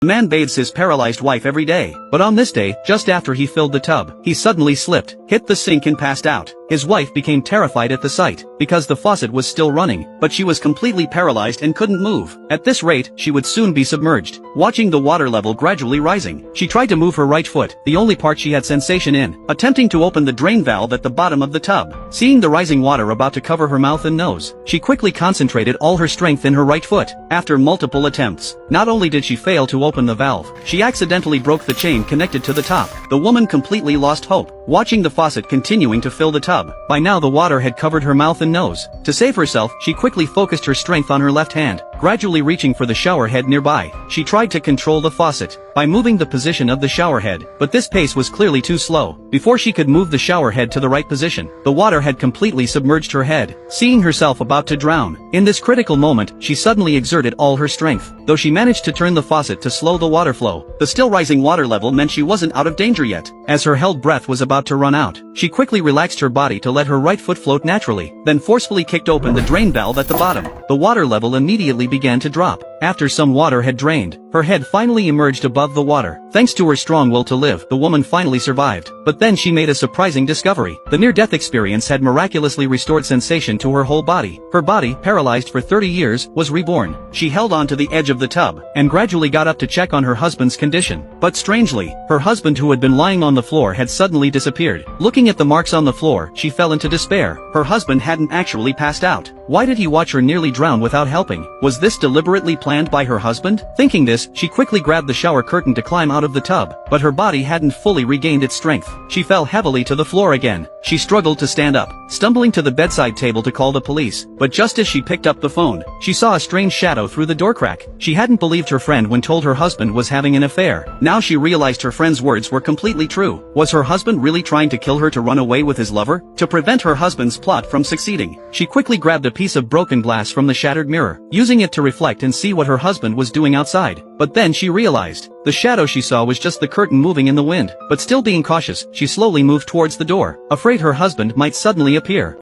The man bathes his paralyzed wife every day, but on this day, just after he filled the tub, he suddenly slipped, hit the sink and passed out. His wife became terrified at the sight, because the faucet was still running, but she was completely paralyzed and couldn't move. At this rate, she would soon be submerged. Watching the water level gradually rising, she tried to move her right foot, the only part she had sensation in, attempting to open the drain valve at the bottom of the tub. Seeing the rising water about to cover her mouth and nose, she quickly concentrated all her strength in her right foot. After multiple attempts, not only did she fail to open the valve, she accidentally broke the chain connected to the top. The woman completely lost hope, watching the faucet continuing to fill the tub. By now the water had covered her mouth and nose. To save herself, she quickly focused her strength on her left hand, gradually reaching for the shower head nearby. She tried to control the faucet by moving the position of the shower head, but this pace was clearly too slow. Before she could move the shower head to the right position, the water had completely submerged her head. Seeing herself about to drown, in this critical moment, she suddenly exerted all her strength. Though she managed to turn the faucet to slow the water flow, the still rising water level meant she wasn't out of danger yet. As her held breath was about to run out, she quickly relaxed her body to let her right foot float naturally, then forcefully kicked open the drain valve at the bottom. The water level immediately began to drop. After some water had drained, her head finally emerged above the water. Thanks to her strong will to live, the woman finally survived. But then she made a surprising discovery. The near-death experience had miraculously restored sensation to her whole body. Her body, paralyzed for 30 years, was reborn. She held on to the edge of the tub, and gradually got up to check on her husband's condition. But strangely, her husband, who had been lying on the floor, had suddenly disappeared. Looking at the marks on the floor, she fell into despair. Her husband hadn't actually passed out. Why did he watch her nearly drown without helping? Was this deliberately planned by her husband? Thinking this, she quickly grabbed the shower curtain to climb out of the tub, but her body hadn't fully regained its strength. She fell heavily to the floor again. She struggled to stand up, stumbling to the bedside table to call the police, but just as she picked up the phone, she saw a strange shadow through the door crack. She hadn't believed her friend when told her husband was having an affair. Now she realized her friend's words were completely true. Was her husband really trying to kill her to run away with his lover? To prevent her husband's plot from succeeding, she quickly grabbed a piece of broken glass from the shattered mirror, using it to reflect and see what her husband was doing outside. But then she realized, the shadow she saw was just the curtain moving in the wind. But still being cautious, she slowly moved towards the door, afraid her husband might suddenly appear.